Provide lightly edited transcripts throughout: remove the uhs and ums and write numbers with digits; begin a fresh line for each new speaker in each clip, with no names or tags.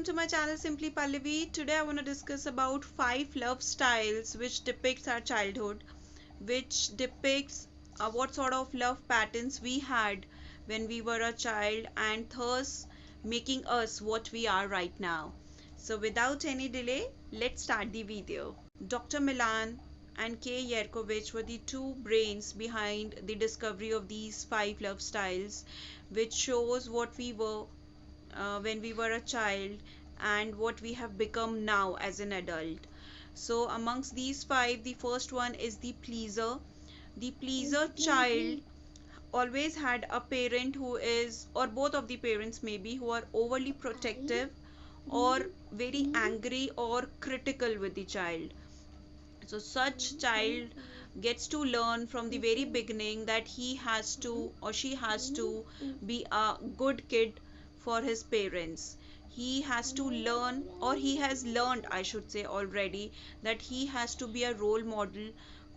to my channel Simply Pallavi. Today I want to discuss about 5 love styles which depicts our childhood, which depicts what sort of love patterns we had when we were a child and thus making us what we are right now. So without any delay, let's start the video. Dr. Milan and K. Yerkovich were the two brains behind the discovery of these 5 love styles, which shows what we were when we were a child and what we have become now as an adult. So, amongst these 5, the first one is the pleaser. The pleaser child always had a parent who is, or both of the parents maybe, who are overly protective or very angry or critical with the child. So such child gets to learn from the very beginning that he has to or she has to be a good kid for his parents. He has to learn, or he has learned, I should say, already, that he has to be a role model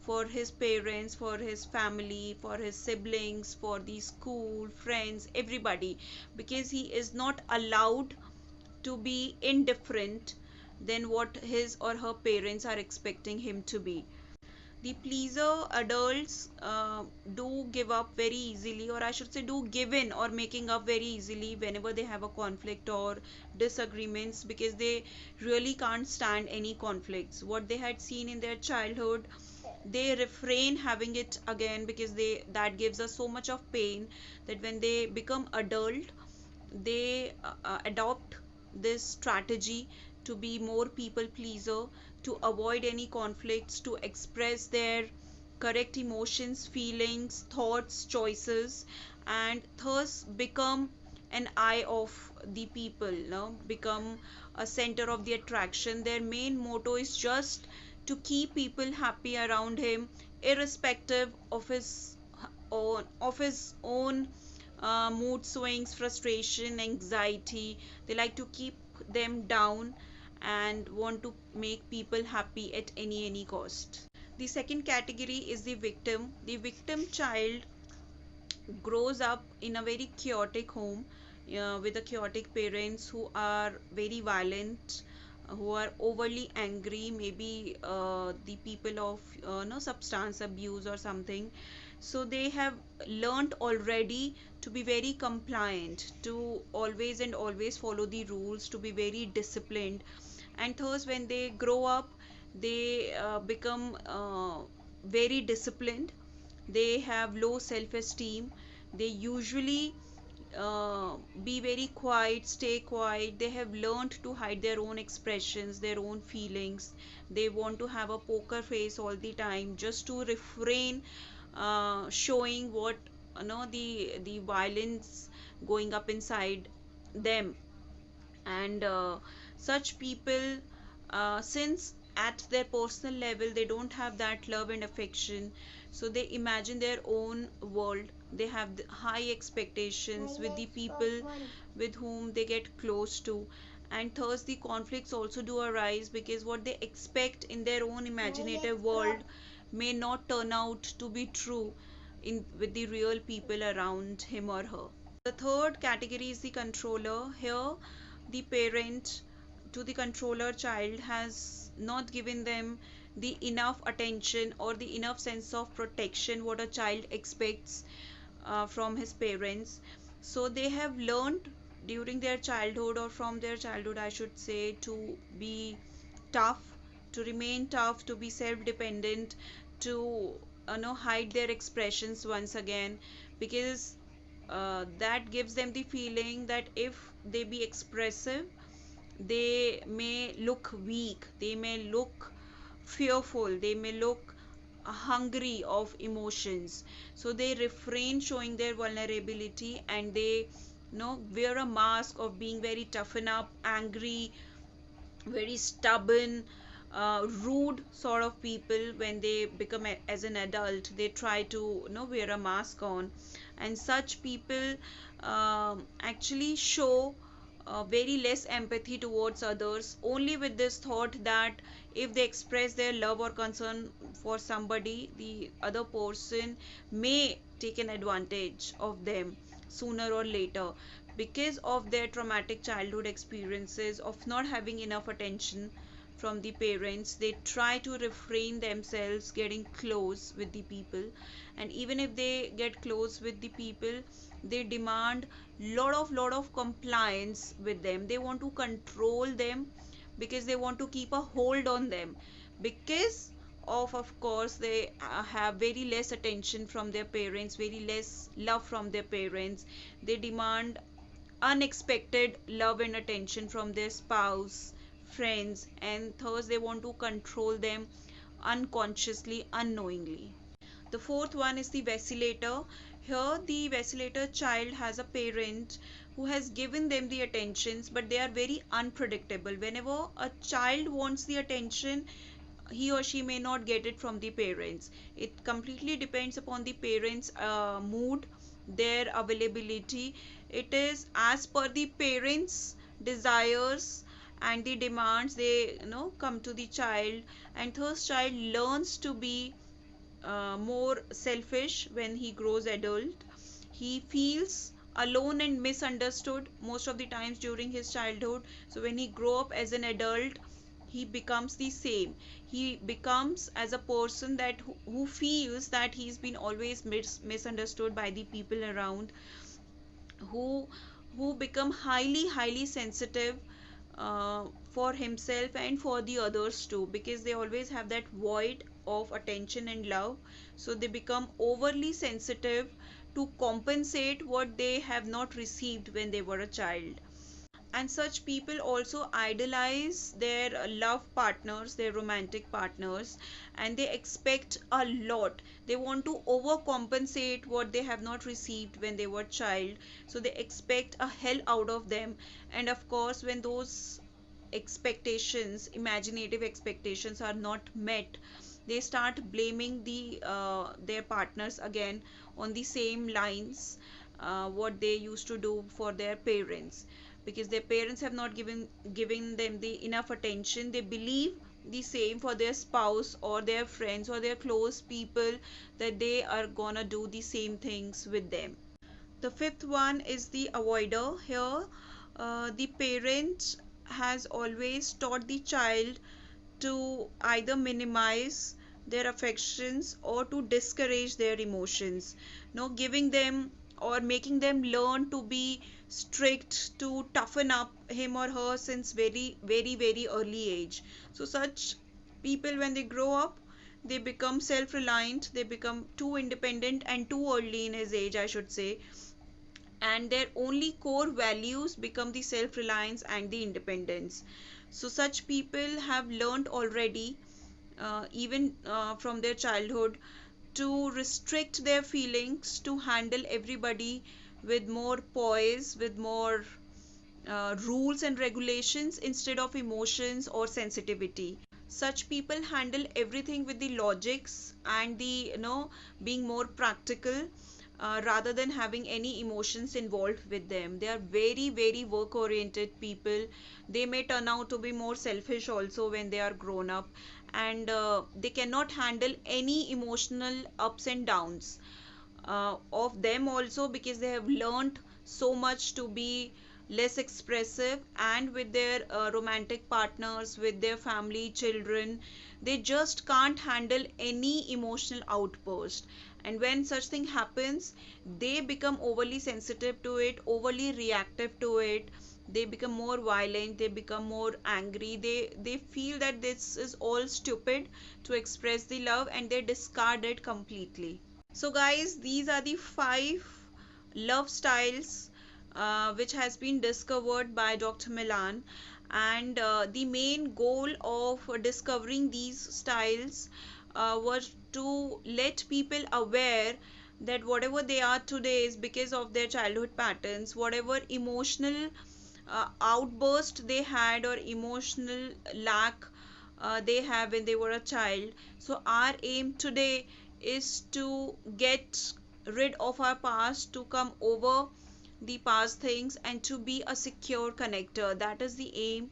for his parents, for his family, for his siblings, for the school, friends, everybody, because he is not allowed to be indifferent than what his or her parents are expecting him to be. The pleaser adults do give up very easily, or I should say, do give in or making up very easily whenever they have a conflict or disagreements, because they really can't stand any conflicts. What they had seen in their childhood, they refrain having it again because they that gives us so much of pain that when they become adult, they adopt this strategy to be more people pleaser, to avoid any conflicts, to express their correct emotions, feelings, thoughts, choices, and thus become an eye of the people, no? Become a center of the attraction. Their main motto is just to keep people happy around him, irrespective of his own mood swings, frustration, anxiety. They like to keep them down and want to make people happy at any cost. The second category is the victim. The victim child grows up in a very chaotic home, with the chaotic parents who are very violent, who are overly angry, maybe the people of no substance abuse or something. So they have learned already to be very compliant, to always and always follow the rules, to be very disciplined, and thus when they grow up, they become very disciplined. They have low self esteem. They usually be very quiet, stay quiet. They have learned to hide their own expressions, their own feelings. They want to have a poker face all the time just to refrain showing what the violence going up inside them. And such people, since at their personal level they don't have that love and affection, so they imagine their own world. They have high expectations with the people with whom they get close to, and thus the conflicts also do arise because what they expect in their own imaginative world may not turn out to be true in with the real people around him or her. The third category is the controller. Here, the parent to the controller child has not given them the enough attention or the enough sense of protection what a child expects from his parents. So they have learned during their childhood, or from their childhood I should say, to be tough, to remain tough, to be self dependent, to hide their expressions once again, because that gives them the feeling that if they be expressive, they may look weak, they may look fearful, they may look hungry of emotions. So they refrain showing their vulnerability, and they wear a mask of being very toughen up, angry, very stubborn, rude sort of people. When they become as an adult, they try to wear a mask on, and such people actually show very less empathy towards others, only with this thought that if they express their love or concern for somebody, the other person may take an advantage of them sooner or later, because of their traumatic childhood experiences of not having enough attention from the parents. They try to refrain themselves getting close with the people, and even if they get close with the people, they demand lot of compliance with them. They want to control them because they want to keep a hold on them, because of course they have very less attention from their parents, very less love from their parents. They demand unexpected love and attention from their spouse, friends, and thus they want to control them unconsciously, unknowingly. The fourth one is the vacillator. Here, the vacillator child has a parent who has given them the attentions, but they are very unpredictable. Whenever a child wants the attention, he or she may not get it from the parents. It completely depends upon the parents' mood, their availability. It is as per the parents' desires and the demands, they come to the child, and thus child learns to be more selfish when he grows adult. He feels alone and misunderstood most of the times during his childhood. So when he grow up as an adult, he becomes the same. He becomes as a person that who feels that he's been always misunderstood by the people around, who become highly sensitive for himself and for the others too, because they always have that void of attention and love. So they become overly sensitive to compensate what they have not received when they were a child. And such people also idolize their love partners, their romantic partners, and they expect a lot. They want to overcompensate what they have not received when they were child, so they expect a hell out of them. And of course, when those expectations, imaginative expectations, are not met, they start blaming their partners again on the same lines, what they used to do for their parents, because their parents have not given them the enough attention. They believe the same for their spouse or their friends or their close people, that they are gonna do the same things with them. The fifth one is the avoider. Here, the parent has always taught the child to either minimize their affections or to discourage their emotions, giving them or making them learn to be strict, to toughen up him or her since very early age. So such people, when they grow up, they become self reliant, they become too independent and too early in his age, I should say, and their only core values become the self reliance and the independence. So such people have learned already, even from their childhood, to restrict their feelings, to handle everybody with more poise, with more rules and regulations instead of emotions or sensitivity. Such people handle everything with the logics and the being more practical, rather than having any emotions involved with them. They are very work oriented people. They may turn out to be more selfish also when they are grown up, and they cannot handle any emotional ups and downs of them also, because they have learned so much to be less expressive, and with their romantic partners, with their family, children, they just can't handle any emotional outburst. And when such thing happens, they become overly sensitive to it, overly reactive to it. They become more violent, they become more angry, they feel that this is all stupid to express the love, and they discard it completely. So guys, these are the five love styles which has been discovered by Dr. Milan, and the main goal of discovering these styles was to let people aware that whatever they are today is because of their childhood patterns. Whatever emotional outburst they had, or emotional lack they have when they were a child. So our aim today is to get rid of our past, to come over the past things, and to be a secure connector. That is the aim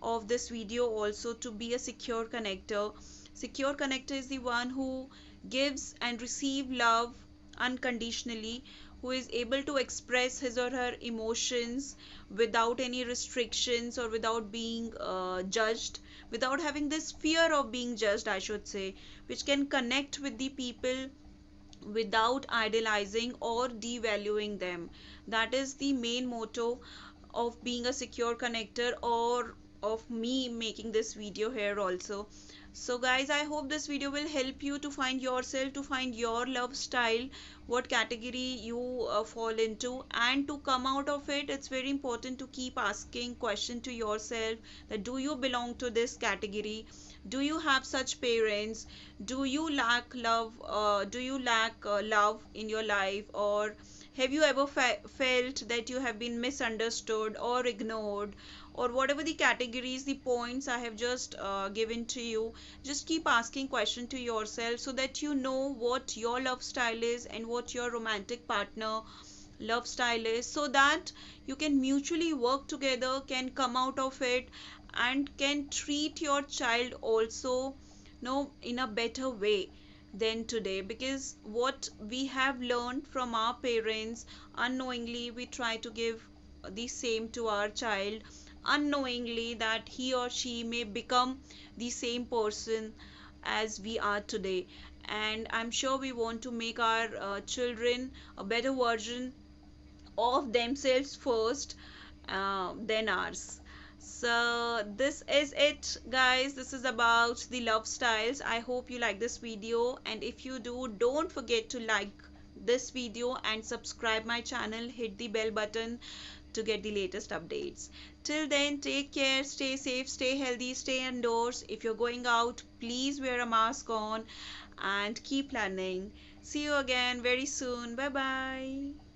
of this video also, to be a secure connector. Secure connector is the one who gives and receive love unconditionally, who is able to express his or her emotions without any restrictions or without being judged, without having this fear of being judged, I should say, which can connect with the people without idealizing or devaluing them. That is the main motto of being a secure connector, or of me making this video here also. So guys, I hope this video will help you to find yourself, to find your love style, what category you fall into, and to come out of it. It's very important to keep asking question to yourself, that do you belong to this category? Do you have such parents? Do you lack love? Do you lack love in your life? Or have you ever felt that you have been misunderstood or ignored, or whatever the categories, the points I have just given to you? Just keep asking question to yourself, so that you know what your love style is and what your romantic partner love style is, so that you can mutually work together, can come out of it, and can treat your child also, in a better way than today. Because what we have learned from our parents, unknowingly we try to give the same to our child, unknowingly that he or she may become the same person as we are today. And I'm sure we want to make our children a better version of themselves first, than ours. So this is it, guys. This is about the love styles. I hope you like this video, and if you do, don't forget to like this video and subscribe my channel, hit the bell button to get the latest updates. Till then, take care, stay safe, stay healthy, stay indoors. If you're going out, please wear a mask on and keep learning. See you again very soon. Bye bye.